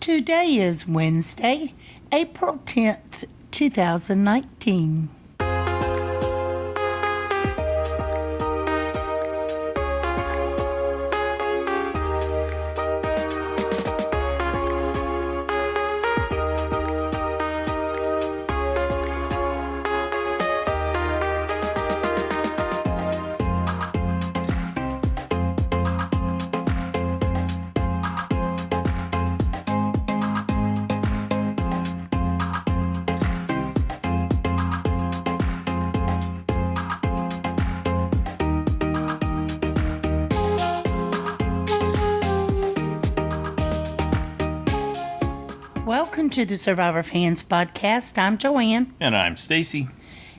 Today is Wednesday, April 10th, 2019. Welcome to the Survivor Fans Podcast. I'm Joanne. And I'm Stacy.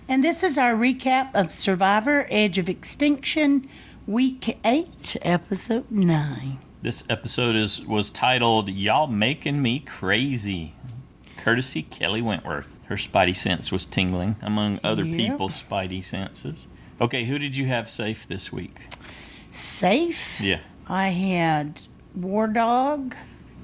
And this is our recap of Survivor Edge of Extinction, Week 8, Episode 9. This episode was titled, Y'all Making Me Crazy, courtesy Kelley Wentworth. Her spidey sense was tingling, among other people's spidey senses. Okay, who did you have safe this week? Safe? Yeah. I had War Dog,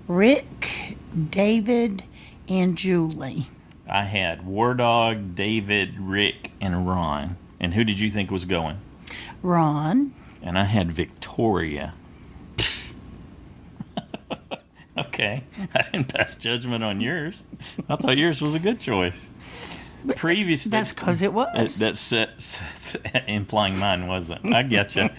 Rick, David, and Julie. I had War Dog, David, Rick, and Ron. And who did you think was going? Ron. And I had Victoria. Okay, I didn't pass judgment on yours. I thought yours was a good choice. Previously, that's because it was. That's implying mine wasn't. I get you.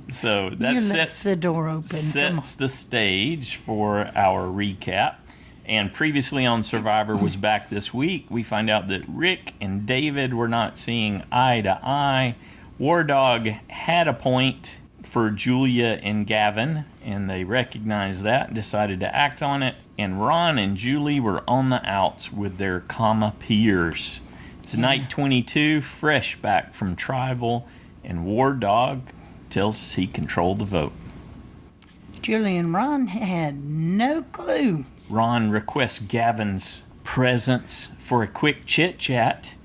So that sets the door open. Sets the stage for our recap. And previously on Survivor was back this week. We find out that Rick and David were not seeing eye to eye. War Dog had a point for Julia and Gavin, and they recognized that and decided to act on it. And Ron and Julie were on the outs with their comma peers. It's night 22, fresh back from Tribal, and War Dog tells us he controlled the vote. Julie and Ron had no clue. Ron requests Gavin's presence for a quick chit-chat,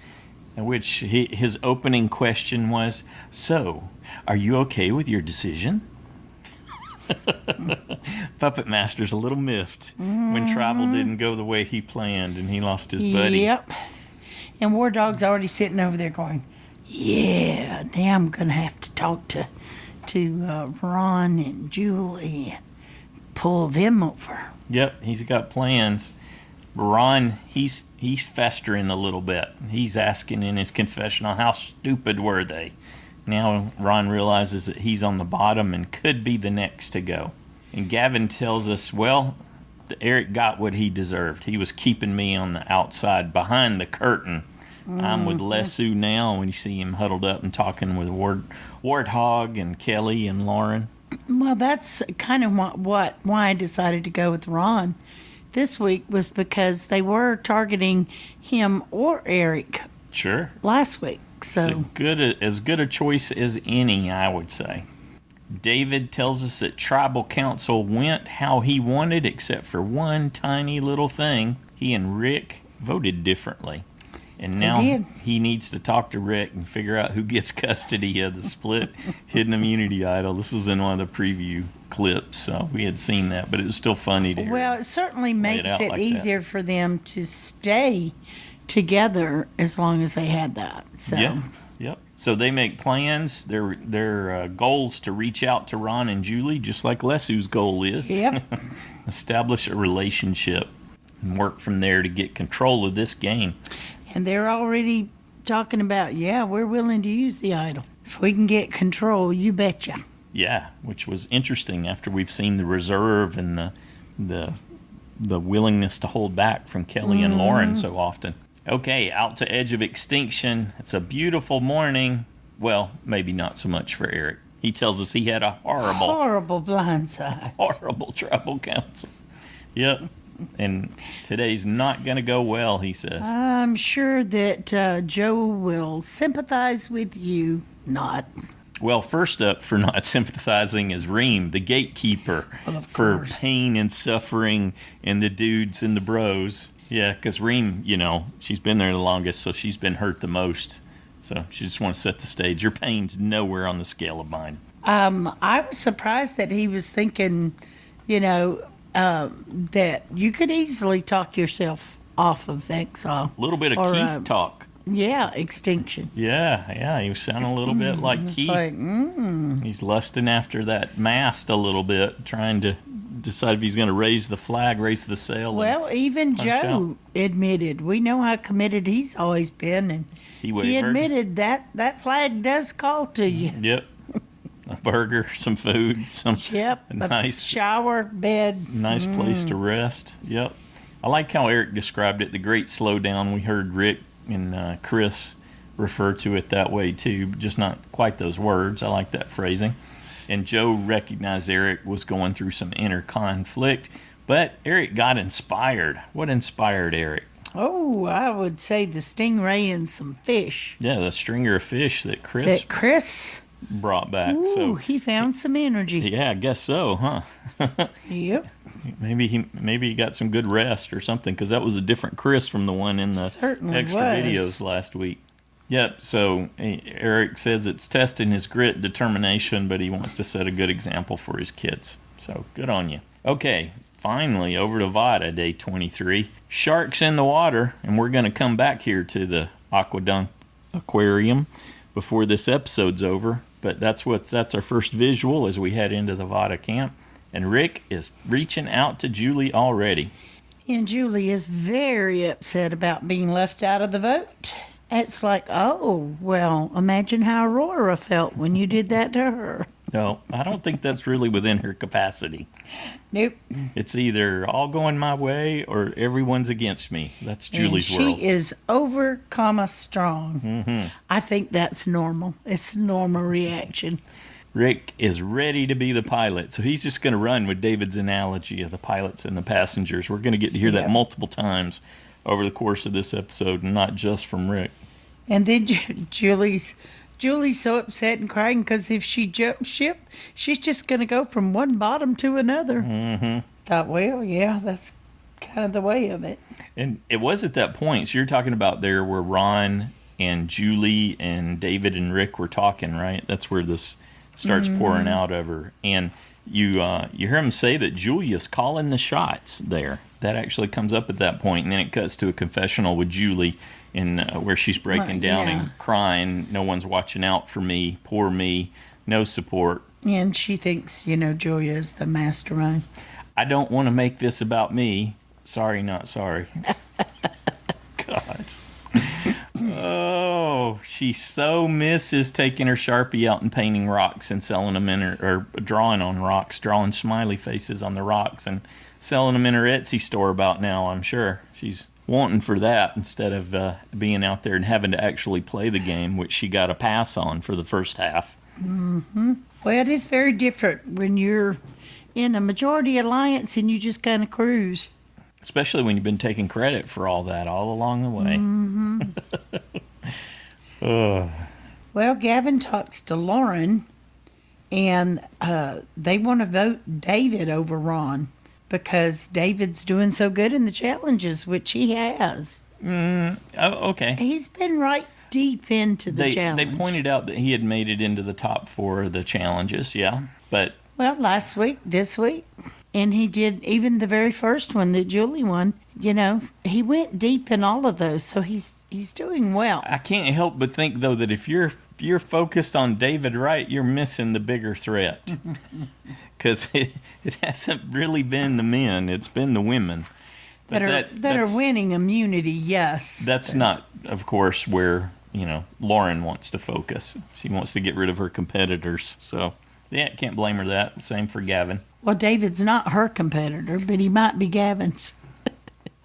in which his opening question was, "So, are you okay with your decision?" Puppet Master's a little miffed when Tribal didn't go the way he planned and he lost his buddy. Yep. And War Dog's already sitting over there going, yeah, now I'm going to have to talk to Ron and Julie and pull them over. Yep, he's got plans. Ron, he's festering a little bit. He's asking in his confessional, how stupid were they? Now Ron realizes that he's on the bottom and could be the next to go. And Gavin tells us, well, Eric got what he deserved. He was keeping me on the outside behind the curtain. I'm with Lesu now when you see him huddled up and talking with Warthog and Kelley and Lauren. Well, that's kind of why I decided to go with Ron this week, was because they were targeting him or Eric last week. So as good a choice as any, I would say. David tells us that Tribal Council went how he wanted, except for one tiny little thing. He and Rick voted differently. And now he needs to talk to Rick and figure out who gets custody of the split hidden immunity idol. This was in one of the preview clips, so we had seen that, but it was still funny to hear. Well, it certainly makes it easier for them to stay together as long as they had that. So. Yep. So they make plans. Their goals to reach out to Ron and Julie, just like Lesu's goal is. Yep. Establish a relationship and work from there to get control of this game. And they're already talking about, we're willing to use the idol. If we can get control, you betcha. Yeah, which was interesting after we've seen the reserve and the willingness to hold back from Kelley and Lauren so often. Okay, out to Edge of Extinction. It's a beautiful morning. Well, maybe not so much for Eric. He tells us he had a horrible blindside. Horrible Tribal Council. Yep. And today's not going to go well, he says. I'm sure that Joe will sympathize with you not. Well, first up for not sympathizing is Reem, the gatekeeper for pain and suffering and the dudes and the bros. Yeah, because Reem, she's been there the longest, so she's been hurt the most. So she just wants to set the stage. Your pain's nowhere on the scale of mine. I was surprised that he was thinking, that you could easily talk yourself off of Exile. A little bit of Keith talk. Yeah, Extinction. Yeah, he was sounding a little bit like Keith. He's lusting after that mast a little bit, trying to decide if he's going to raise the flag, raise the sail. Well, even Joe admitted, we know how committed he's always been, and he admitted that flag does call to you. Yep. A burger, some food, a nice shower, bed. Nice place to rest. Yep. I like how Eric described it, the great slowdown. We heard Rick and Chris refer to it that way too, just not quite those words. I like that phrasing. And Joe recognized Eric was going through some inner conflict, but Eric got inspired. What inspired Eric? Oh, I would say the stingray and some fish. Yeah, the stringer of fish that Chris brought back. Ooh, so he found some energy. Yeah, I guess so, huh? Yep. Maybe he got some good rest or something, because that was a different Chris from the one in the extra videos last week. Yep. So Eric says it's testing his grit and determination, but he wants to set a good example for his kids. So good on you. Okay. Finally, over to Vata, day 23. Sharks in the water, and we're going to come back here to the Aquadunk Aquarium before this episode's over. But that's our first visual as we head into the Vata camp. And Rick is reaching out to Julie already. And Julie is very upset about being left out of the vote. It's like, oh, well, imagine how Aurora felt when you did that to her. No, I don't think that's really within her capacity. Nope. It's either all going my way or everyone's against me. That's Julie's world. She is over, strong. Mm-hmm. I think that's normal. It's a normal reaction. Rick is ready to be the pilot, so he's just going to run with David's analogy of the pilots and the passengers. We're going to get to hear that multiple times over the course of this episode, and not just from Rick. And then Julie's so upset and crying because if she jumps ship, she's just going to go from one bottom to another. Mm-hmm. Thought, well, yeah, that's kind of the way of it. And it was at that point, so you're talking about there where Ron and Julie and David and Rick were talking, right? That's where this starts pouring out of her. And you hear him say that Julia's calling the shots there. That actually comes up at that point, and then it cuts to a confessional with Julie where she's breaking down and crying. No one's watching out for me. Poor me. No support. And she thinks, Julia is the mastermind. I don't want to make this about me. Sorry, not sorry. God. Oh, she so misses taking her Sharpie out and painting rocks and selling them or drawing on rocks, drawing smiley faces on the rocks and selling them in her Etsy store about now, I'm sure. She's wanting for that instead of being out there and having to actually play the game, which she got a pass on for the first half. Mm-hmm. Well, it is very different when you're in a majority alliance and you just kind of cruise. Especially when you've been taking credit for all that all along the way. Mm-hmm. Well, Gavin talks to Lauren, and they want to vote David over Ron because David's doing so good in the challenges, which he has. Oh, okay. He's been right deep into the challenge. They pointed out that he had made it into the top 4 of the challenges, yeah. But well, last week, this week. And he did even the very first one that Julie won. He went deep in all of those, so he's doing well. I can't help but think though that if you're focused on David Wright, you're missing the bigger threat. Because it hasn't really been the men; it's been the women that are winning immunity. Yes, that's not, of course, where Lauren wants to focus. She wants to get rid of her competitors. So yeah, can't blame her that. Same for Gavin. Well, David's not her competitor, but he might be Gavin's.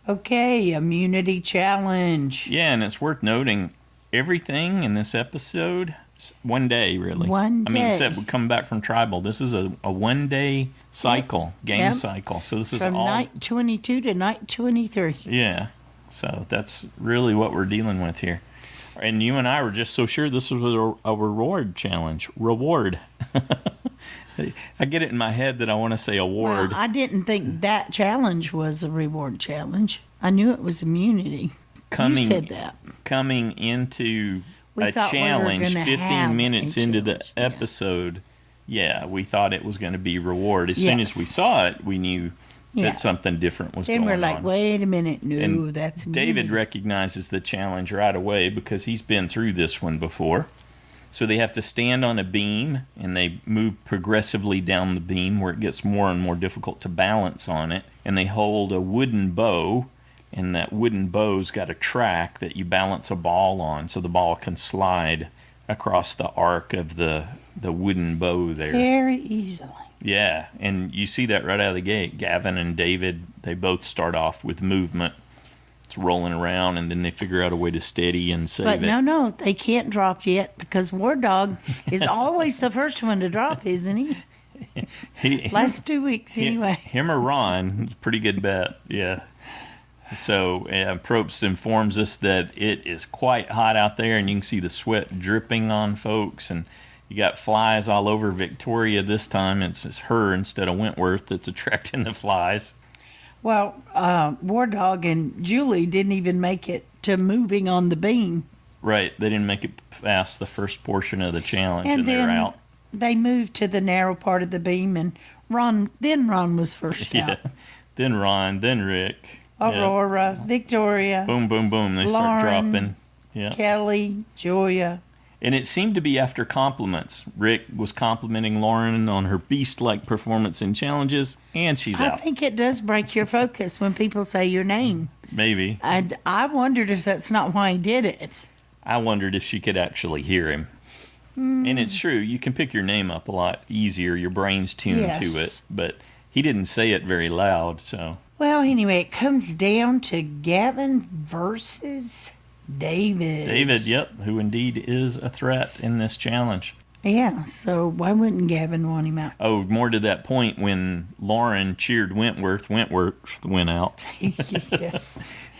Okay, immunity challenge. Yeah, and it's worth noting, everything in this episode, one day, really. One day. I mean, except we're coming back from Tribal. This is a one-day cycle, game cycle. So this is from all... night 22 to night 23. Yeah, so that's really what we're dealing with here. And you and I were just so sure this was a reward challenge. Reward. I get it in my head that I want to say award. Well, I didn't think that challenge was a reward challenge. I knew it was immunity. You said that. Coming into a challenge 15 minutes into the episode, yeah, we thought it was going to be reward. As soon as we saw it, we knew that something different was going on. Then we're like, on. wait a minute, no, and that's David recognizes the challenge right away because he's been through this one before. So they have to stand on a beam, and they move progressively down the beam where it gets more and more difficult to balance on it. And they hold a wooden bow, and that wooden bow's got a track that you balance a ball on so the ball can slide across the arc of the wooden bow there. Very easily. Yeah, and you see that right out of the gate. Gavin and David, they both start off with movement. It's rolling around, and then they figure out a way to steady and save it. But no, they can't drop yet because War Dog is always the first one to drop, isn't he? Last 2 weeks, anyway. Him or Ron, pretty good bet, yeah. So Probst informs us that it is quite hot out there, and you can see the sweat dripping on folks, and you got flies all over Victoria this time. It's her instead of Wentworth that's attracting the flies. Well, War Dog and Julie didn't even make it to moving on the beam. Right. They didn't make it past the first portion of the challenge, and they're out. They moved to the narrow part of the beam, and Ron was first out. Then Ron, then Rick. Aurora, Victoria. Boom, boom, boom. They start dropping. Yeah. Kelley, Julia. And it seemed to be after compliments. Rick was complimenting Lauren on her beast-like performance in challenges, and she's out. I think it does break your focus when people say your name. Maybe. I wondered if that's not why he did it. I wondered if she could actually hear him. And it's true. You can pick your name up a lot easier. Your brain's tuned to it. But he didn't say it very loud, so. Well, anyway, it comes down to Gavin versus David. David, yep, who indeed is a threat in this challenge. Yeah, so why wouldn't Gavin want him out? Oh, more to that point, when Lauren cheered Wentworth went out. Yeah.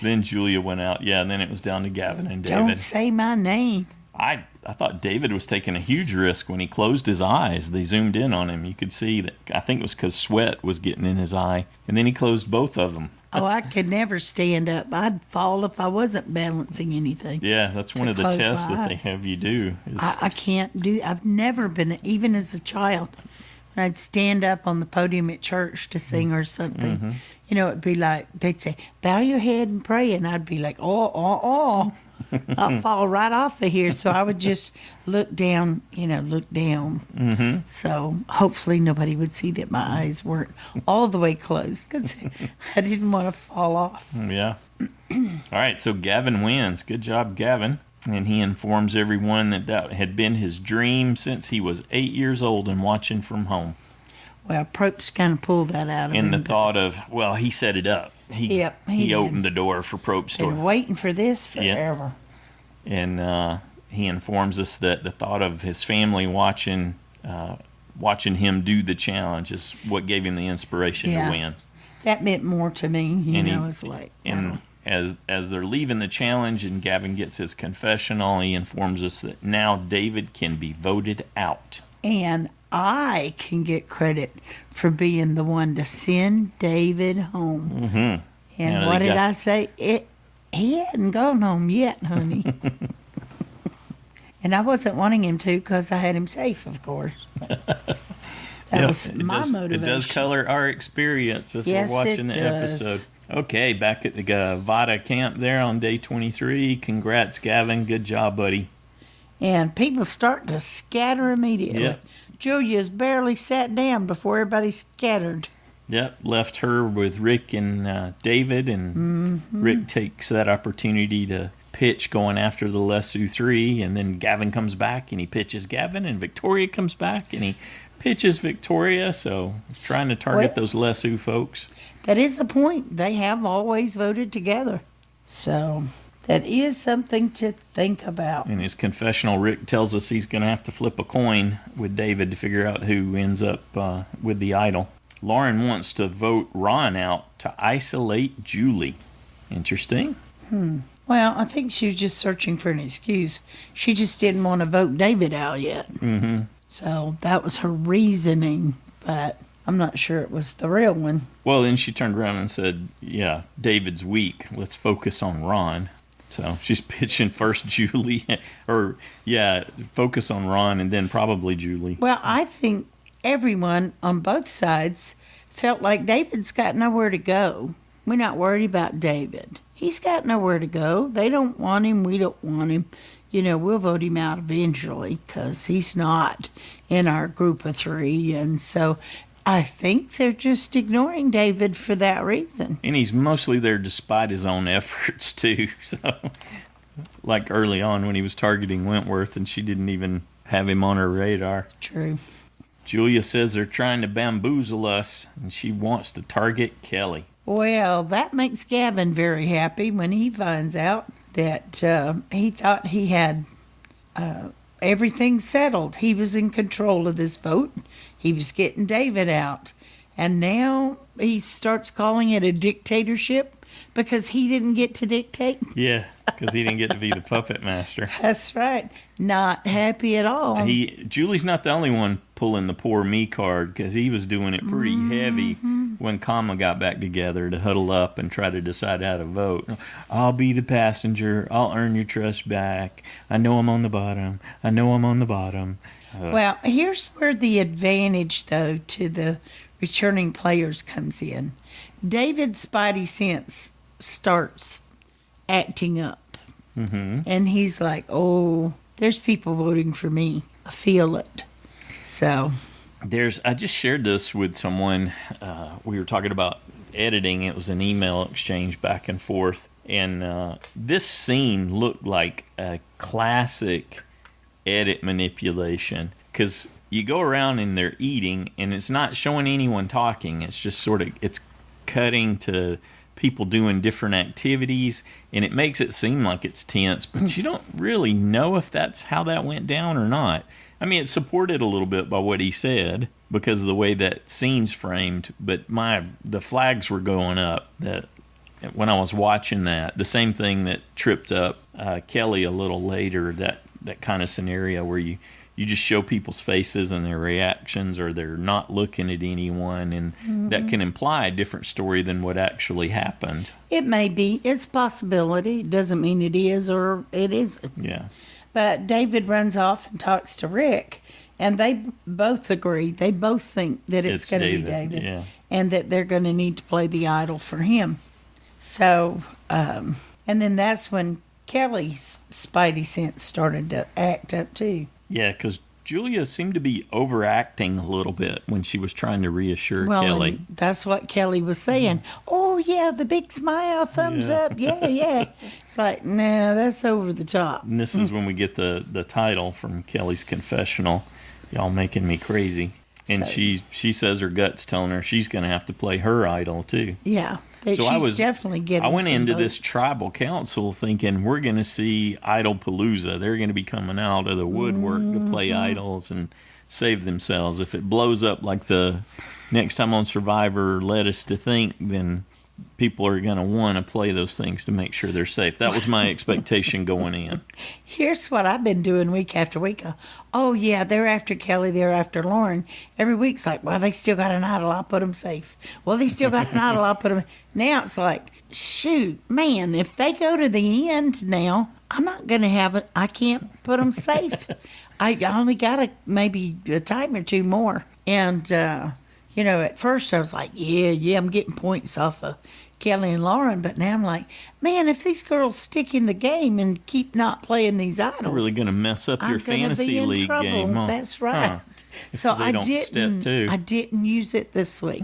Then Julia went out. Yeah, and then it was down to Gavin and David. Don't say my name. I thought David was taking a huge risk when he closed his eyes. They zoomed in on him. You could see that. I think it was because sweat was getting in his eye. And then he closed both of them. Oh, I could never stand up. I'd fall if I wasn't balancing anything. Yeah, that's one of the tests that they have you do. I can't do. I've never been, even as a child, when I'd stand up on the podium at church to sing or something. Mm-hmm. You know, it'd be like, they'd say, bow your head and pray. And I'd be like, oh. I'll fall right off of here. So I would just look down. Mm-hmm. So hopefully nobody would see that my eyes weren't all the way closed because I didn't want to fall off. Yeah. All right, so Gavin wins. Good job, Gavin. And he informs everyone that had been his dream since he was 8 years old and watching from home. Well, Probst kind of pulled that out of him. And the thought of, well, he set it up. He opened the door for Probst. Been waiting for this forever. Yep. And he informs us that the thought of his family watching him do the challenge is what gave him the inspiration to win. That meant more to me. It's like. And as they're leaving the challenge and Gavin gets his confessional, he informs us that now David can be voted out. And I can get credit for being the one to send David home. Mm-hmm. And what did I say? He hadn't gone home yet, honey. And I wasn't wanting him to because I had him safe, of course. That was my motivation. It does color our experience as we're watching the episode. Okay, back at the Vata camp there on day 23. Congrats, Gavin. Good job, buddy. And people start to scatter immediately. Yep. Julia's barely sat down before everybody scattered. Yep, left her with Rick and David, and Rick takes that opportunity to pitch going after the Lesu 3, and then Gavin comes back and he pitches Gavin, and Victoria comes back and he pitches Victoria, so he's trying to target those Lesu folks. That is the point. They have always voted together. So that is something to think about. In his confessional, Rick tells us he's going to have to flip a coin with David to figure out who ends up with the idol. Lauren wants to vote Ron out to isolate Julie. Interesting. Well, I think she was just searching for an excuse. She just didn't want to vote David out yet. Mm-hmm. So that was her reasoning, but I'm not sure it was the real one. Well, then she turned around and said, yeah, David's weak. Let's focus on Ron. So she's pitching first Julie, focus on Ron and then probably Julie. Well, I think everyone on both sides felt like David's got nowhere to go. We're not worried about David. He's got nowhere to go. They don't want him. We don't want him. We'll vote him out eventually because he's not in our group of 3. And so I think they're just ignoring David for that reason. And he's mostly there despite his own efforts, too. So, like early on when he was targeting Wentworth and she didn't even have him on her radar. True. Julia says they're trying to bamboozle us, and she wants to target Kelley. Well, that makes Gavin very happy when he finds out that he thought he had everything settled. He was in control of this vote. He was getting David out. And now he starts calling it a dictatorship because he didn't get to dictate. Yeah, because he didn't get to be the puppet master. That's right. Not happy at all. Julie's not the only one pulling the poor me card because he was doing it pretty heavy when Kama got back together to huddle up and try to decide how to vote. I'll be the passenger. I'll earn your trust back. I know I'm on the bottom. Well, here's where the advantage, though, to the returning players comes in. David's spidey sense starts acting up. Mm-hmm. And he's like, oh, there's people voting for me. I feel it. So I just shared this with someone. We were talking about editing. It was an email exchange back and forth. And this scene looked like a classic edit manipulation because you go around and they're eating and it's not showing anyone talking. It's just it's cutting to people doing different activities, and it makes it seem like it's tense, but you don't really know if that's how that went down or not. I mean, it's supported a little bit by what he said because of the way that scene's framed, but the flags were going up that when I was watching that, the same thing that tripped up Kelley a little later, that kind of scenario where you just show people's faces and their reactions, or they're not looking at anyone, and that can imply a different story than what actually happened. It may be. It's a possibility. It doesn't mean it is or it isn't. Yeah. But David runs off and talks to Rick, and they both agree. They both think that it's going to be David, yeah, and that they're going to need to play the idol for him. So, and then that's when Kelley's spidey sense started to act up too. Yeah, because Julia seemed to be overacting a little bit when she was trying to reassure Kelley. And that's what Kelley was saying. Oh, yeah, the big smile, thumbs up. Yeah. It's like, nah, that's over the top. And this is when we get the title from Kelley's confessional, Y'all Making Me Crazy. And so, she says her gut's telling her she's going to have to play her idol, too. Yeah. She's definitely getting I went into votes. this tribal council thinking we're going to see Idol Palooza. They're going to be coming out of the woodwork to play idols and save themselves. If it blows up like the next time on Survivor led us to think, then people are going to want to play those things to make sure they're safe. That was my expectation going in. Here's what I've been doing week after week. Oh, yeah, they're after Kelley, they're after Lauren. Every week's like, well, they still got an idol, I'll put them safe. Well, they still got an idol, I'll put them... Now it's like, shoot, man, if they go to the end now, I'm not going to have it. I can't put them safe. I only got maybe a time or two more. And... at first I was like, yeah, I'm getting points off of Kelley and Lauren. But now I'm like, man, if these girls stick in the game and keep not playing these idols, they're really going to mess up your fantasy league trouble. game. Huh? That's right. Huh. So I didn't use it this week.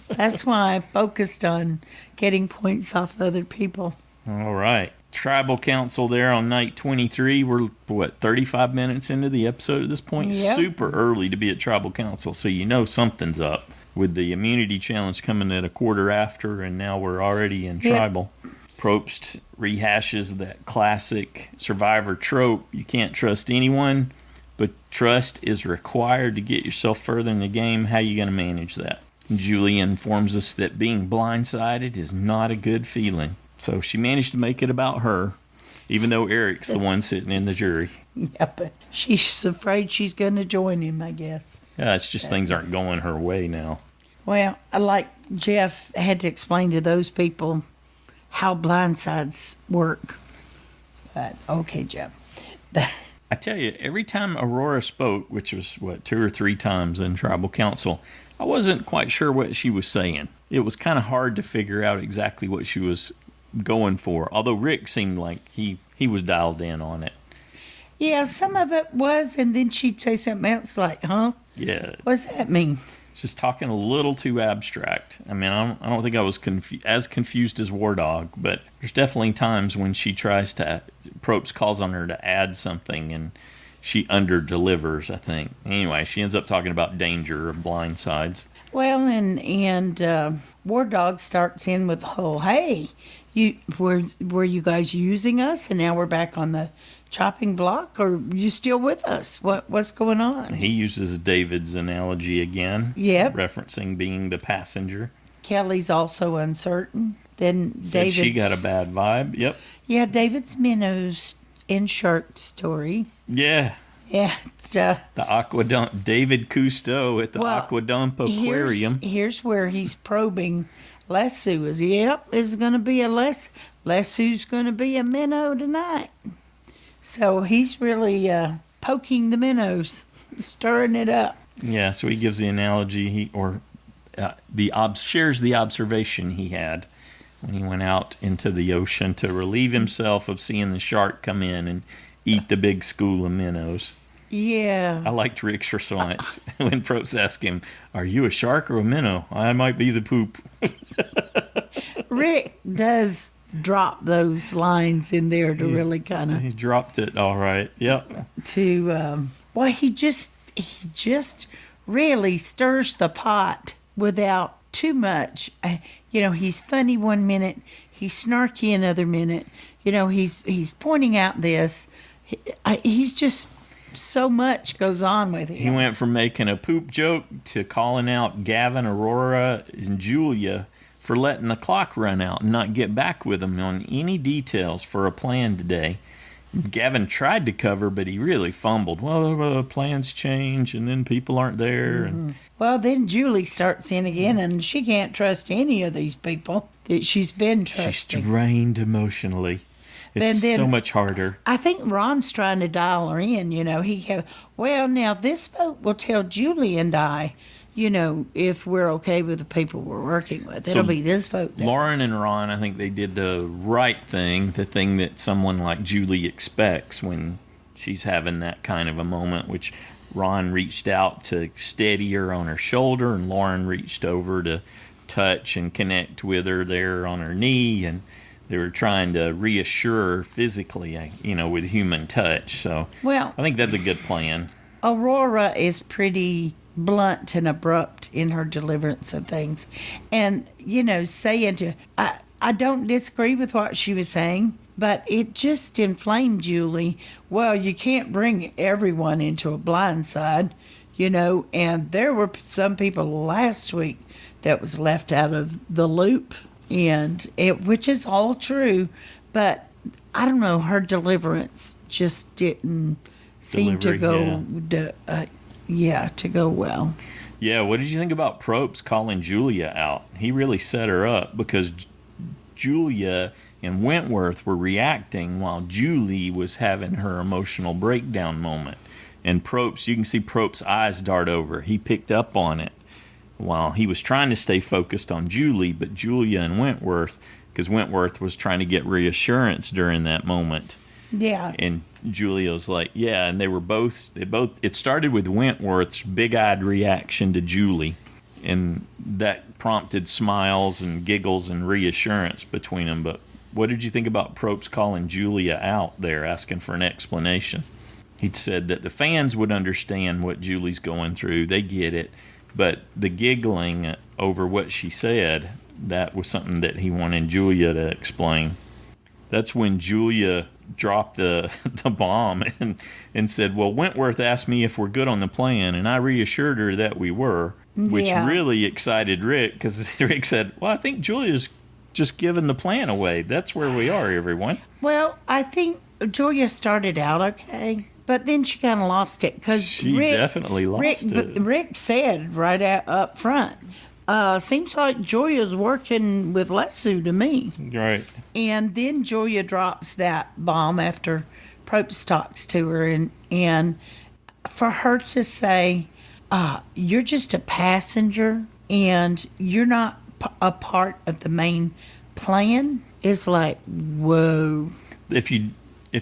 That's why I focused on getting points off other people. All right. Tribal Council there on night 23. We're, 35 minutes into the episode at this point? Yep. Super early to be at Tribal Council, so you know something's up. With the immunity challenge coming at a quarter after, and now we're already in Tribal. Probst rehashes that classic Survivor trope. You can't trust anyone, but trust is required to get yourself further in the game. How are you going to manage that? Julie informs us that being blindsided is not a good feeling. So she managed to make it about her, even though Eric's the one sitting in the jury. Yeah, but she's afraid she's going to join him, I guess. Yeah, it's just things aren't going her way now. Well, like Jeff had to explain to those people how blindsides work. But, okay, Jeff. I tell you, every time Aurora spoke, which was, 2 or 3 times in Tribal Council, I wasn't quite sure what she was saying. It was kind of hard to figure out exactly what she was going for, although Rick seemed like he was dialed in on it. Yeah, some of it was, and then she'd say something else like, huh? Yeah. What does that mean? Just talking a little too abstract. I mean, I don't think I was as confused as War Dog, but there's definitely times when she tries to, Probst calls on her to add something, and she under-delivers, I think. Anyway, she ends up talking about danger of blindsides. Well, and War Dog starts in with the whole, hey, were you guys using us, and now we're back on the chopping block, or are you still with us? What's going on? He uses David's analogy again. Yep. Referencing being the passenger. Kelley's also uncertain. Then Said she got a bad vibe. Yep. Yeah, David's minnows in shirt story. Yeah. Yeah. The Aquadump, David Cousteau at the Aquadump Aquarium. Here's where he's probing Lesu. Is going to be a Lesu's going to be a minnow tonight. So he's really poking the minnows, stirring it up. Yeah, so he gives the analogy, shares the observation he had when he went out into the ocean to relieve himself of seeing the shark come in and eat the big school of minnows. Yeah. I liked Rick's response when Probst asked him, "Are you a shark or a minnow? I might be the poop." Rick does drop those lines in there to really kind of... He dropped it all right. Yep. He just really stirs the pot without too much. He's funny one minute, he's snarky another minute. He's pointing out this. He's just... so much goes on with him. He went from making a poop joke to calling out Gavin, Aurora, and Julia for letting the clock run out and not get back with them on any details for a plan today. Gavin tried to cover, but he really fumbled. Well, plans change, and then people aren't there. Mm-hmm. Well, then Julie starts in again, and she can't trust any of these people that she's been trusting. She's drained emotionally. It's so much harder. I think Ron's trying to dial her in. Now this vote will tell Julie and I, if we're okay with the people we're working with. It'll be this vote. Lauren and Ron, I think they did the right thing, the thing that someone like Julie expects when she's having that kind of a moment, which Ron reached out to steady her on her shoulder, and Lauren reached over to touch and connect with her there on her knee, and they were trying to reassure her physically, with human touch. So I think that's a good plan. Aurora is pretty blunt and abrupt in her deliverance of things. And, I don't disagree with what she was saying, but it just inflamed Julie. Well, you can't bring everyone into a blindside, and there were some people last week that was left out of the loop. Which is all true, but I don't know, her deliverance just didn't seem to go, to go well. Yeah, what did you think about Probst calling Julia out? He really set her up because Julia and Wentworth were reacting while Julie was having her emotional breakdown moment. And Probst, you can see Probst's eyes dart over. He picked up on it. While he was trying to stay focused on Julie, but Julia and Wentworth, because Wentworth was trying to get reassurance during that moment. Yeah. And Julia was like, yeah, and it started with Wentworth's big-eyed reaction to Julie, and that prompted smiles and giggles and reassurance between them. But what did you think about Probst calling Julia out there, asking for an explanation? He'd said that the fans would understand what Julie's going through. They get it. But the giggling over what she said, that was something that he wanted Julia to explain. That's when Julia dropped the bomb and said, well, Wentworth asked me if we're good on the plan, and I reassured her that we were, which really excited Rick, because Rick said, well, I think Julia's just giving the plan away. That's where we are, everyone. Well, I think Julia started out okay. But then she kind of lost it because she definitely lost it. Rick said right up front, seems like Julia's working with Lesu to me. Right. And then Julia drops that bomb after Probst talks to her, and for her to say, you're just a passenger and you're not a part of the main plan, is like, whoa. If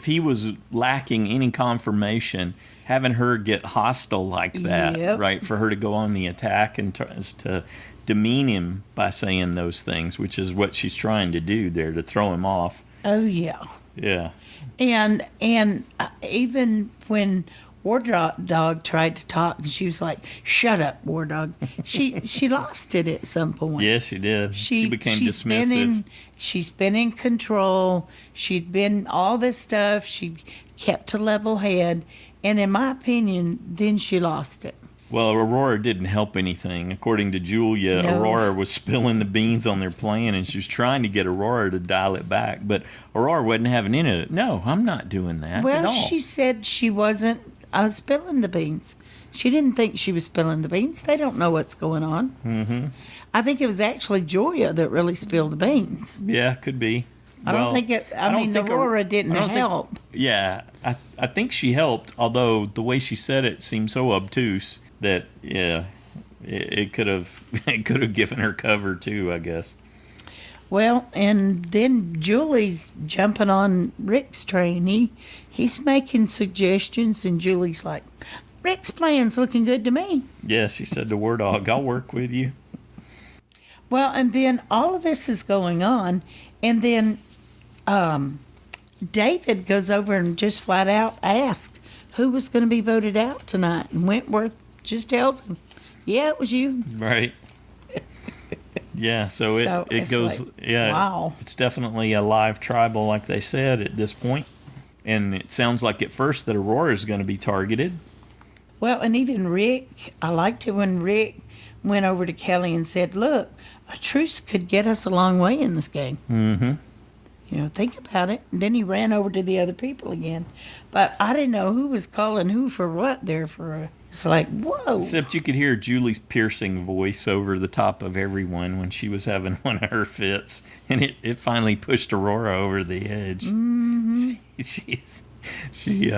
he was lacking any confirmation, having her get hostile like that, Yep. right, for her to go on the attack and to demean him by saying those things, which is what she's trying to do there, to throw him off. Oh yeah. Yeah. And even when War Dog tried to talk, and she was like, "Shut up, War Dog." She lost it at some point. Yes, she did. She became dismissive. She's been in control. She'd been all this stuff. She kept a level head, and in my opinion, then she lost it. Well, Aurora didn't help anything. According to Julia, No. Aurora was spilling the beans on their plan, and she was trying to get Aurora to dial it back. But Aurora wasn't having any of it. No, I'm not doing that at Well, all. she said she wasn't spilling the beans. She didn't think she was spilling the beans. They don't know what's going on. Mm-hmm. I think it was actually Julia that really spilled the beans. Yeah, could be. I don't think it. I mean, Aurora didn't help. Yeah, I think she helped, although the way she said it seemed so obtuse that, yeah, it could have given her cover too, I guess. Well, and then Julie's jumping on Rick's train. He's making suggestions, and Julie's like, "Rick's plan's looking good to me." Yeah, she said to War Dog, "I'll work with you." Well, and then all of this is going on, and then David goes over and just flat out asks who was going to be voted out tonight, and Wentworth just tells him, "Yeah, it was you." Right. Yeah, so it goes, like, yeah, wow. It's definitely a live tribal, like they said at this point. And it sounds like at first that Aurora is going to be targeted. Well, and even Rick, I liked it when Rick went over to Kelley and said, "Look, a truce could get us a long way in this game." Mm-hmm. You know, think about it. And then he ran over to the other people again. But I didn't know who was calling who for what there it's like, whoa. Except you could hear Julie's piercing voice over the top of everyone when she was having one of her fits. And it finally pushed Aurora over the edge. Mm-hmm. She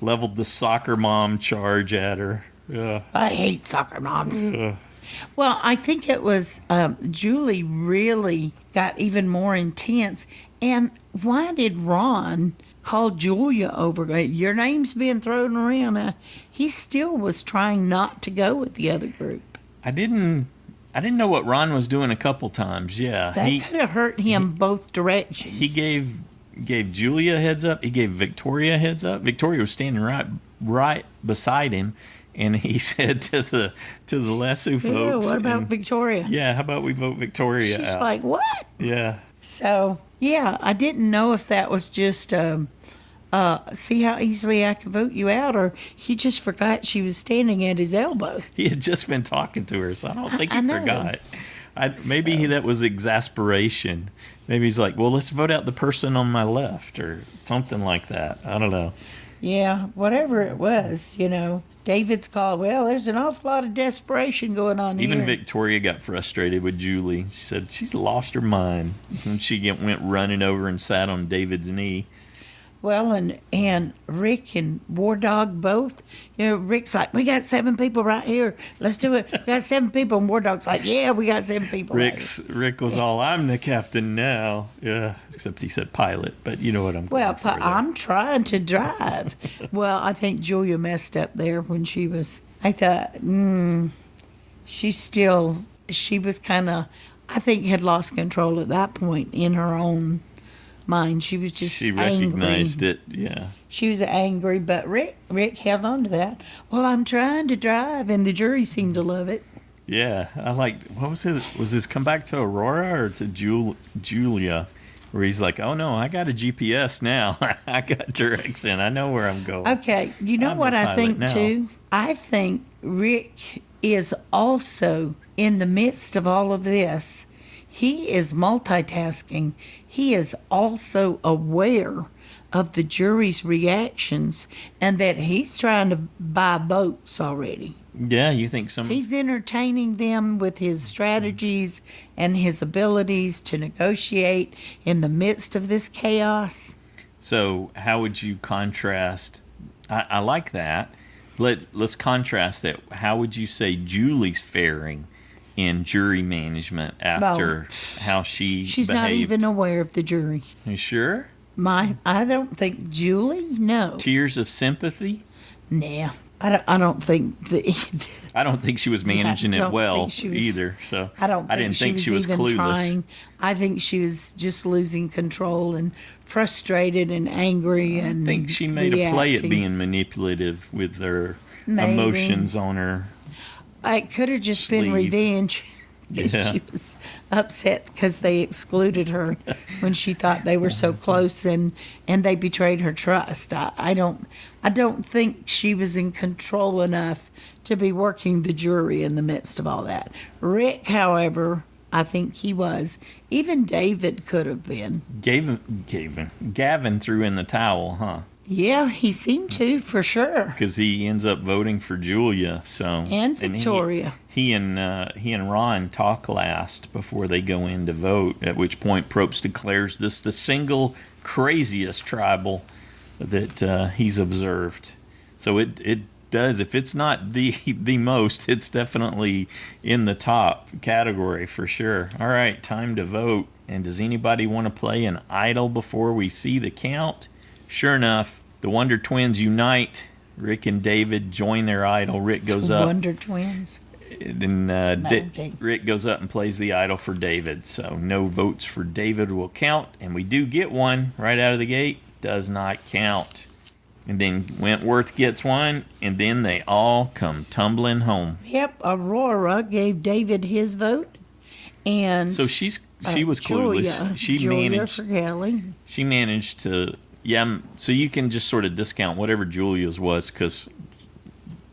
leveled the soccer mom charge at her. I hate soccer moms. Uh, Well, I think it was Julie really got even more intense. And why did Ron call Julia over? Your name's being thrown around. He still was trying not to go with the other group. I didn't know what Ron was doing a couple times. Yeah, That could have hurt him both directions. he gave Julia a heads up. He gave Victoria a heads up. Victoria was standing right beside him, and he said to the Lesu folks, what about Victoria? Yeah, how about we vote Victoria She's out? like, what? Yeah. So, yeah, I didn't know if that was just see how easily I could vote you out, or he just forgot she was standing at his elbow. He had just been talking to her, so I don't think he I know. forgot. Maybe that was exasperation. Maybe he's like, well, let's vote out the person on my left or something like that. I don't know. Yeah, whatever it was, David's called, well, there's an awful lot of desperation going on Even here. Victoria got frustrated with Julie. She said she's lost her mind. And she went running over and sat on David's knee. Well, and Rick and War Dog both, Rick's like, we got 7 people right here. Let's do it. We got 7 people. And War Dog's like, yeah, we got 7 people Rick was all, I'm the captain now. Yeah, except he said pilot, but you know what I'm Well, going for there. I'm trying to drive. Well, I think Julia messed up there when she was, I thought, she was kind of, I think had lost control at that point in her own mind. She was just She recognized it, yeah. She was angry, but Rick held on to that. Well, I'm trying to drive, and the jury seemed to love it. Yeah, I liked, what was it? Was this come back to Aurora or to Julia? Where he's like, oh no, I got a GPS now. I got direction. I know where I'm going. Okay, you know I'm what the I pilot think now. too? I think Rick is also in the midst of all of this. He is multitasking. He is also aware of the jury's reactions and that he's trying to buy votes already. Yeah, you think some... He's entertaining them with his strategies and his abilities to negotiate in the midst of this chaos. So how would you contrast... I like that. let's contrast that. How would you say Julie's faring in jury management after how she's behaved? Not even aware of the jury. You sure? I don't think Julie. No. Tears of sympathy? Nah. I don't think I don't think she was managing it well either. So I didn't think she was clueless. Trying. I think she was just losing control and frustrated and angry. I think she made a play at being manipulative with her emotions on her. It could have just been revenge. Yeah. She was upset because they excluded her when she thought they were so close, and they betrayed her trust. I don't think she was in control enough to be working the jury in the midst of all that. Rick, however, I think he was. Even David could have been. Gavin threw in the towel, huh? Yeah, he seemed to, for sure. Because he ends up voting for Julia, so and Victoria. He and Ron talk last before they go in to vote. At which point Probst declares this the single craziest tribal that he's observed. So it does. If it's not the most, it's definitely in the top category for sure. All right, time to vote. And does anybody want to play an idol before we see the count? Sure enough, the Wonder Twins unite. Rick and David join their idol. Rick goes up. Wonder Twins. Then Rick goes up and plays the idol for David. So no votes for David will count. And we do get one right out of the gate. Does not count. And then Wentworth gets one. And then they all come tumbling home. Yep. Aurora gave David his vote. And so she was clueless. Julia for Kelley. She managed to... Yeah, so you can just sort of discount whatever Julia's was because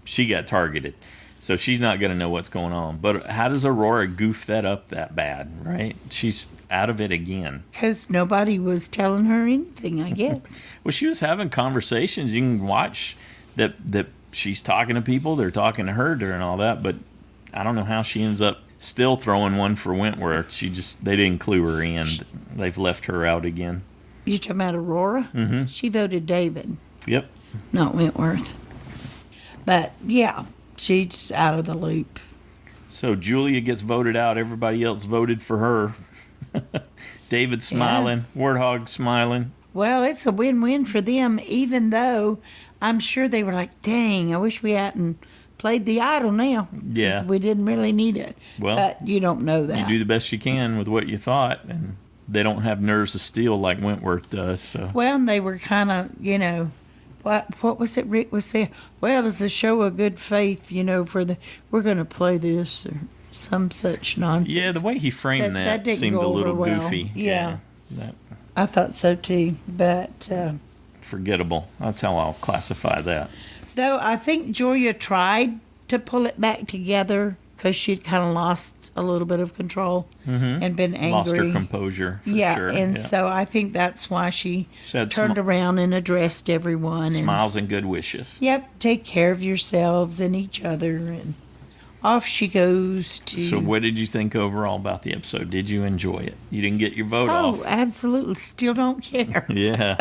she got targeted. So she's not going to know what's going on. But how does Aurora goof that up that bad, right? She's out of it again. Because nobody was telling her anything, I guess. Well, she was having conversations. You can watch that she's talking to people. They're talking to her during all that. But I don't know how she ends up still throwing one for Wentworth. They didn't clue her in. They've left her out again. You're talking about Aurora? Mm-hmm. She voted David. Yep. Not Wentworth. But, yeah, she's out of the loop. So Julia gets voted out. Everybody else voted for her. David smiling. Yeah. Warthog smiling. Well, it's a win-win for them, even though I'm sure they were like, dang, I wish we hadn't played the idol now. Yeah. We didn't really need it. Well, but you don't know that. You do the best you can with what you thought, and... They don't have nerves of steel like Wentworth does. So. Well, and they were kind of, what was it Rick was saying? Well, it's a show of good faith, we're going to play this or some such nonsense. Yeah, the way he framed that seemed a little goofy. Yeah. I thought so too, but... forgettable. That's how I'll classify that. Though I think Julia tried to pull it back together because she'd kind of lost a little bit of control and been angry. Lost her composure, for sure. And so I think that's why she turned around and addressed everyone. Smiles and good wishes. Yep, take care of yourselves and each other. And off she goes to... So what did you think overall about the episode? Did you enjoy it? You didn't get your vote off. Oh, absolutely. Still don't care. Yeah.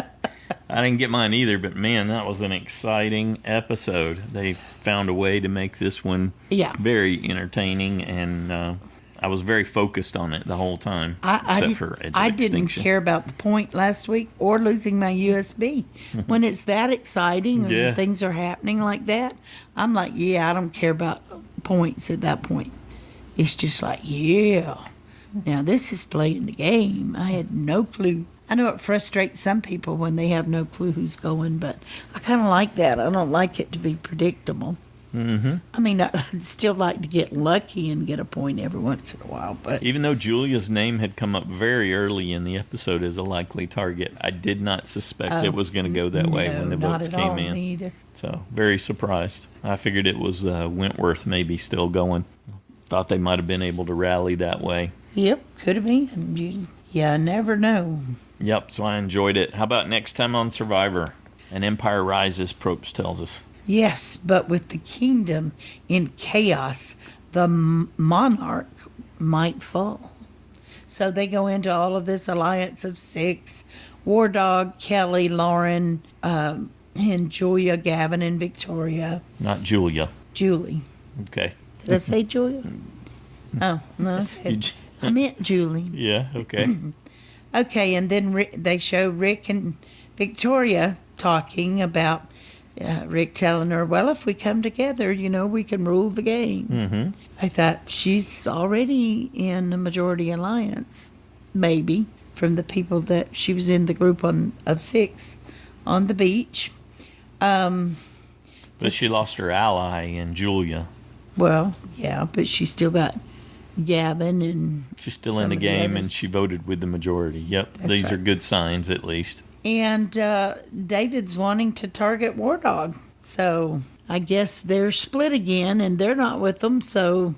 I didn't get mine either, but man, that was an exciting episode. They found a way to make this one very entertaining, and I was very focused on it the whole time, except for Edge of Extinction. I didn't care about the point last week or losing my USB. When it's that exciting and things are happening like that, I'm like, I don't care about points at that point. It's just like, now this is playing the game. I had no clue. I know it frustrates some people when they have no clue who's going, but I kind of like that. I don't like it to be predictable. Mm-hmm. I mean, I'd still like to get lucky and get a point every once in a while. But even though Julia's name had come up very early in the episode as a likely target, I did not suspect it was going to go that way when the votes came in. Me either. So, very surprised. I figured it was Wentworth maybe still going. Thought they might have been able to rally that way. Yep, could have been. You never know. Yep, so I enjoyed it. How about next time on Survivor? An Empire Rises, Probst tells us. Yes, but with the kingdom in chaos, the monarch might fall. So they go into all of this alliance of 6. War Dog, Kelley, Lauren, and Julia, Gavin, and Victoria. Not Julia. Julie. Okay. Did I say Julia? Oh, no. Okay. I meant Julie. Yeah, okay. Okay, and then they show Rick and Victoria talking about Rick telling her, well, if we come together, we can rule the game. Mm-hmm. I thought she's already in the majority alliance, maybe, from the people that she was in the group of 6 on the beach. But she lost her ally in Julia. Well, yeah, but she still got Gavin and she's still in the game, and she voted with the majority. Yep, these right. are good signs at least. And David's wanting to target War Dog. So I guess they're split again, and they're not with them. So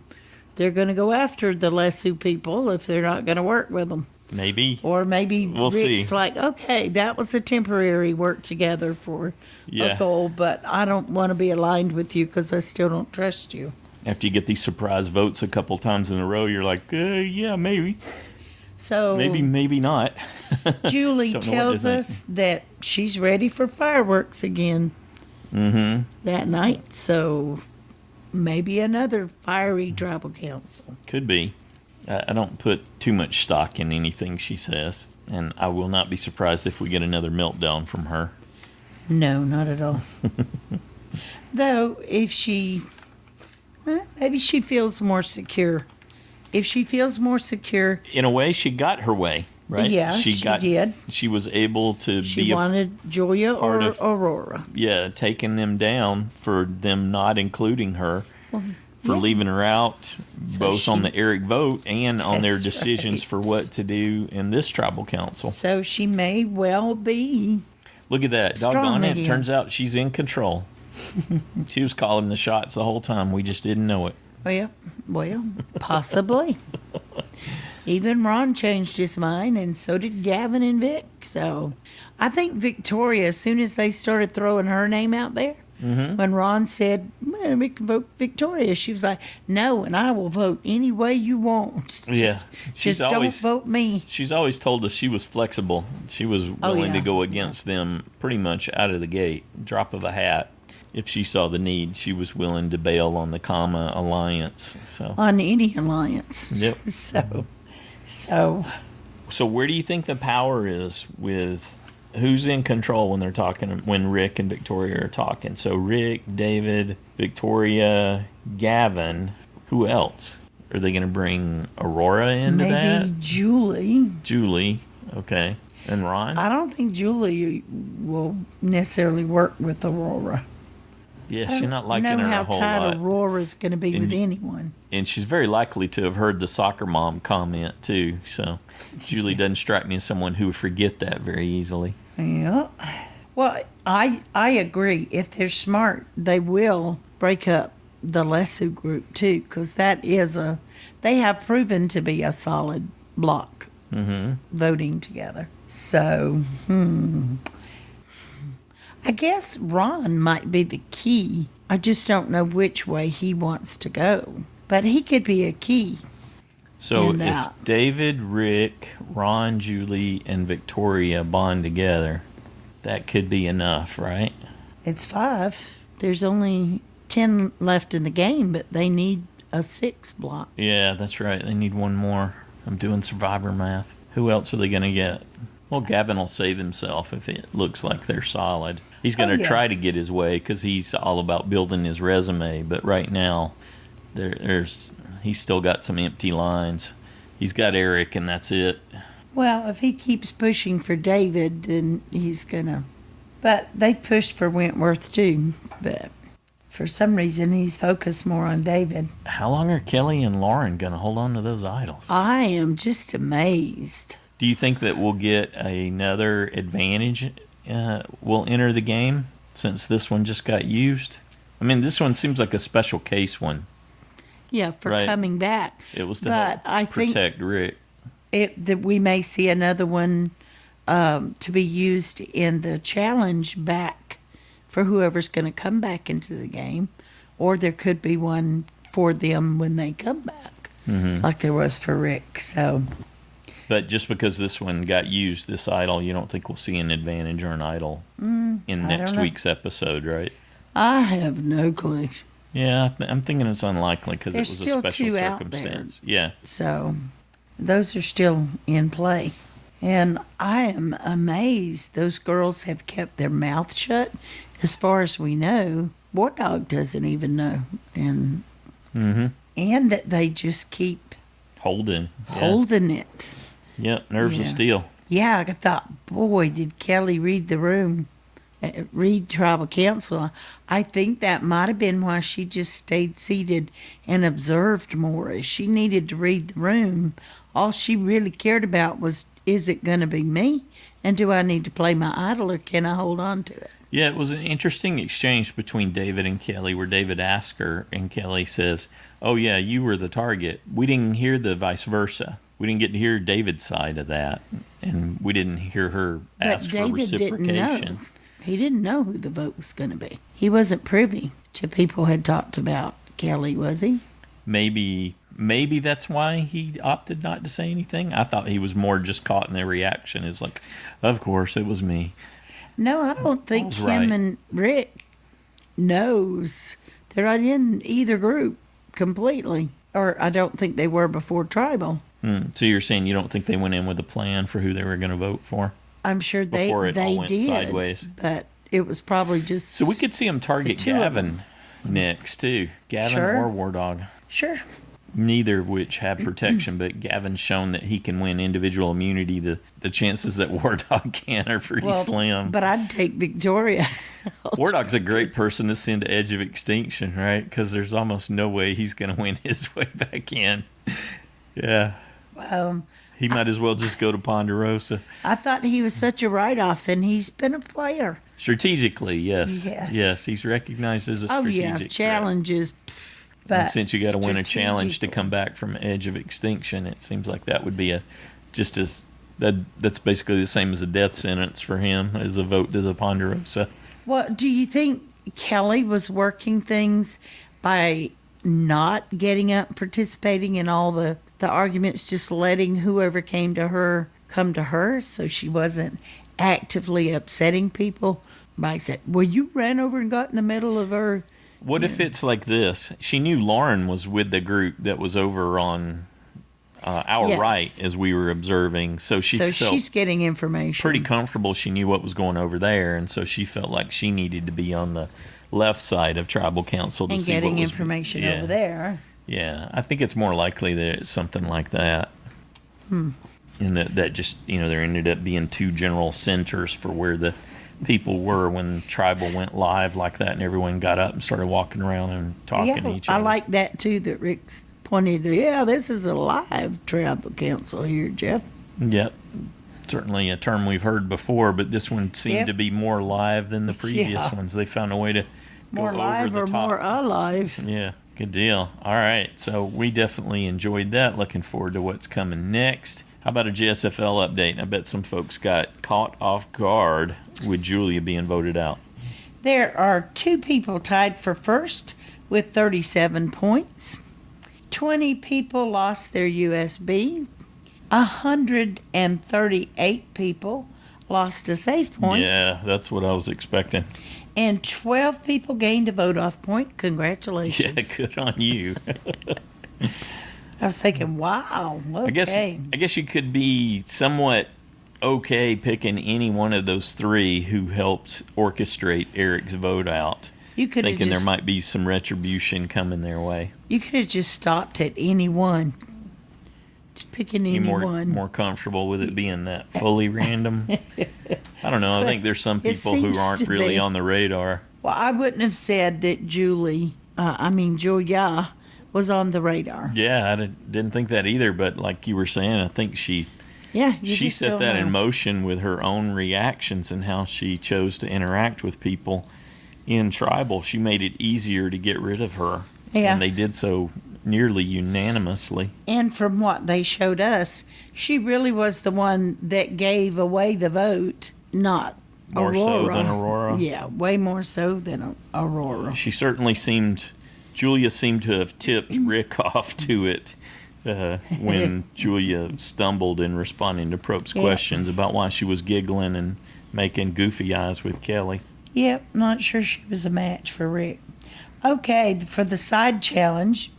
they're going to go after the Lesu people if they're not going to work with them. Maybe. Or maybe we'll Rick's see. like, okay, that was a temporary work together for a goal, but I don't want to be aligned with you because I still don't trust you. After you get these surprise votes a couple times in a row, you're like, yeah, maybe. So maybe not. Julie tells us that she's ready for fireworks again that night. So maybe another fiery tribal council. Could be. I don't put too much stock in anything she says, and I will not be surprised if we get another meltdown from her. No, not at all. Though, if maybe she feels more secure. If she feels more secure... In a way, she got her way, right? Yeah, she did. She was able to She wanted Julia or Aurora. Yeah, taking them down for them not including her, for leaving her out, both on the Eric vote and on their decisions for what to do in this tribal council. So she may well be... Look at that. Doggone it. Turns out she's in control. She was calling the shots the whole time. We just didn't know it. Well, possibly. Even Ron changed his mind, and so did Gavin and Vic. So I think Victoria, as soon as they started throwing her name out there, when Ron said, well, we can vote Victoria, she was like, no, and I will vote any way you want. Just don't vote me. She's always told us she was flexible. She was willing to go against them pretty much out of the gate, drop of a hat. If she saw the need, she was willing to bail on the Comma alliance. So on any alliance. Yep. So where do you think the power is with who's in control when they're talking, when Rick and Victoria are talking? So Rick, David, Victoria, Gavin, who else? Are they going to bring Aurora into that? Maybe Julie. Julie, okay. And Ron? I don't think Julie will necessarily work with Aurora. Yeah, she's not liking her a whole lot. I don't know how tight Aurora's going to be with anyone. And she's very likely to have heard the soccer mom comment, too. So Julie doesn't strike me as someone who would forget that very easily. Yeah. Well, I agree. If they're smart, they will break up the Lesu group, too, because they have proven to be a solid block voting together. So, I guess Ron might be the key. I just don't know which way he wants to go. But he could be a key. So if David, Rick, Ron, Julie, and Victoria bond together, that could be enough, right? It's 5. There's only 10 left in the game, but they need a 6 block. Yeah, that's right. They need one more. I'm doing survivor math. Who else are they going to get? Well, Gavin will save himself if it looks like they're solid. He's going to try to get his way because he's all about building his resume. But right now, he's still got some empty lines. He's got Eric, and that's it. Well, if he keeps pushing for David, then he's going to... But they've pushed for Wentworth, too. But for some reason, he's focused more on David. How long are Kelley and Lauren going to hold on to those idols? I am just amazed. Do you think that we'll get another advantage will enter the game since this one just got used? I mean, this one seems like a special case one. Yeah, for coming back. It was to help protect Rick. That we may see another one to be used in the challenge back for whoever's going to come back into the game. Or there could be one for them when they come back, like there was for Rick. So... But just because this one got used, this idol, you don't think we'll see an advantage or an idol in next week's episode, right? I have no clue. Yeah, I'm thinking it's unlikely because it was a special circumstance. Yeah. So those are still in play. And I am amazed those girls have kept their mouth shut. As far as we know, War Dog doesn't even know. And that they just keep holding it. Yep, nerves of steel. Yeah, I thought, boy, did Kelley read the room. Read tribal council. I think that might have been why she just stayed seated and observed more. She needed to read the room. All she really cared about was, is it going to be me? And do I need to play my idol, or can I hold on to it? Yeah, it was an interesting exchange between David and Kelley where David asked her and Kelley says, oh yeah, you were the target. We didn't hear the vice versa. We didn't get to hear David's side of that. And we didn't hear her ask for reciprocation. Didn't know. He didn't know who the vote was going to be. He wasn't privy to people had talked about Kelley, was he? Maybe that's why he opted not to say anything. I thought he was more just caught in their reaction. It was like, of course, it was me. No, I don't think him and Rick knows. They're not in either group completely. Or I don't think they were before tribal. So you're saying you don't think they went in with a plan for who they were going to vote for? I'm sure they did, sideways. But it was probably just... So we could see them target Gavin next, too. Gavin or War Dog. Sure. Neither of which have protection, but Gavin's shown that he can win individual immunity. The chances that War Dog can are pretty slim. But I'd take Victoria. War Dog's a great person to send to Edge of Extinction, right? Because there's almost no way he's going to win his way back in. Yeah. He might as well just go to Ponderosa. I thought he was such a write-off, and he's been a player. Strategically, yes. Yes, he's recognized as a strategic challenges. And since you got to win a challenge to come back from Edge of Extinction, it seems like that would be that's basically the same as a death sentence for him as a vote to the Ponderosa. Well, do you think Kelley was working things by not getting up, participating in all the arguments, just letting whoever came to her come to her, so she wasn't actively upsetting people by saying, well, you ran over and got in the middle of her. What if it's like this? She knew Lauren was with the group that was over on our right as we were observing. So she's getting information. Pretty comfortable. She knew what was going over there, and so she felt like she needed to be on the left side of tribal council to see what was... And getting information over there. Yeah, I think it's more likely that it's something like that. And that just, there ended up being two general centers for where the people were when tribal went live like that, and everyone got up and started walking around and talking to each other. I like that too, that Rick's pointed to, this is a live tribal council here, Jeff. Yep. Certainly a term we've heard before, but this one seemed to be more live than the previous ones. They found a way to more go live over the or top. More alive. Yeah, good deal. All right, so we definitely enjoyed that. Looking forward to what's coming next. How about a JSFL update? I bet some folks got caught off guard with Julia being voted out. There are 2 people tied for first with 37 points. 20 people lost their USB. 138 people lost a safe point. Yeah, that's what I was expecting. And 12 people gained a vote-off point. Congratulations. Yeah, good on you. I was thinking, wow, okay. I guess you could be somewhat okay picking any one of those 3 who helped orchestrate Eric's vote out. Thinking there might be some retribution coming their way. You could have just stopped at any one. Just picking any one. More comfortable with it being that fully random. I don't know. I think there's some people who aren't really on the radar. Well, I wouldn't have said that Julia was on the radar. Yeah, I didn't think that either. But like you were saying, I think she set that in motion with her own reactions and how she chose to interact with people in tribal. She made it easier to get rid of her. Yeah. And they did so nearly unanimously. And from what they showed us, she really was the one that gave away the vote, not Aurora. More so than Aurora. Yeah, way more so than Aurora. She certainly Julia seemed to have tipped Rick off to it when Julia stumbled in responding to Probst's questions about why she was giggling and making goofy eyes with Kelley. Yep, not sure she was a match for Rick. Okay, for the side challenge,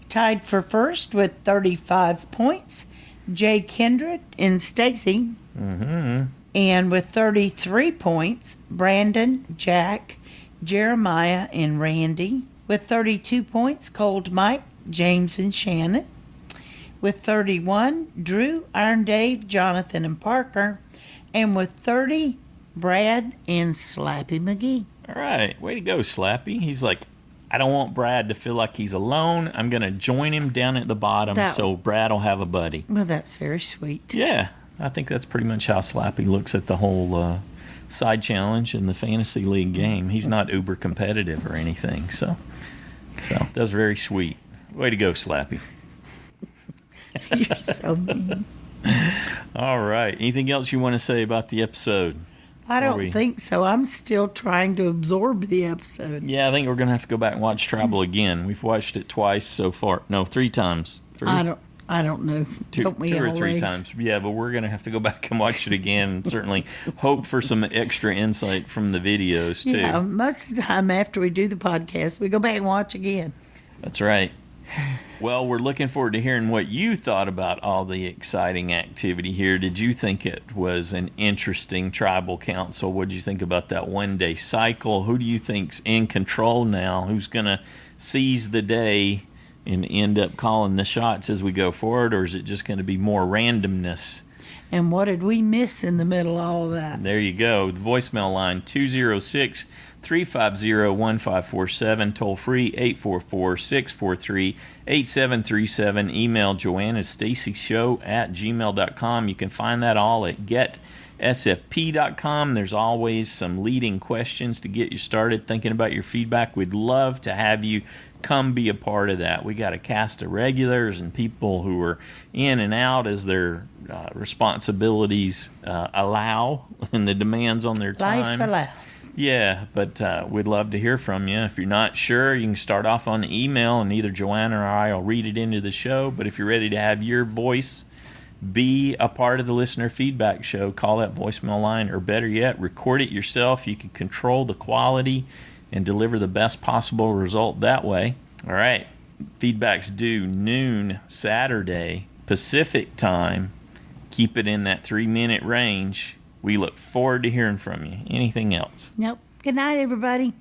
tied for first with 35 points, Jay Kindred and Stacy. Mm-hmm. And with 33 points, Brandon, Jack, Jeremiah, and Randy. With 32 points, Cold Mike, James, and Shannon. With 31, Drew, Iron Dave, Jonathan, and Parker. And with 30, Brad and Slappy McGee. All right. Way to go, Slappy. He's like, I don't want Brad to feel like he's alone. I'm going to join him down at the bottom so Brad will have a buddy. Well, that's very sweet. Yeah. I think that's pretty much how Slappy looks at the whole side challenge in the Fantasy League game. He's not uber competitive or anything. So that's very sweet. Way to go, Slappy. You're so mean. All right. Anything else you want to say about the episode? I don't think so. I'm still trying to absorb the episode. Yeah, I think we're going to have to go back and watch Tribal again. We've watched it twice so far. No, 3 times. 3? I don't know. Two or 3 times. Yeah, but we're going to have to go back and watch it again and certainly hope for some extra insight from the videos, too. Yeah, most of the time after we do the podcast, we go back and watch again. That's right. Well, we're looking forward to hearing what you thought about all the exciting activity here. Did you think it was an interesting tribal council? What did you think about that one-day cycle? Who do you think's in control now? Who's going to seize the day and end up calling the shots as we go forward, or is it just going to be more randomness? And what did we miss in the middle of all of that? There you go. The voicemail line, 206-350-1547, toll free 844-643-8737. Email joannastacyshow@gmail.com. You can find that all at getsfp.com. There's always some leading questions to get you started thinking about your feedback. We'd love to have you come be a part of that. We got a cast of regulars and people who are in and out as their responsibilities allow and the demands on their time. Life allows. Yeah, but we'd love to hear from you. If you're not sure, you can start off on email and either Joanna or I will read it into the show. But if you're ready to have your voice be a part of the listener feedback show, call that voicemail line, or better yet, record it yourself. You can control the quality and deliver the best possible result that way. All right. Feedback's due noon Saturday Pacific time. Keep it in that 3-minute range. We look forward to hearing from you. Anything else? Nope. Good night, everybody.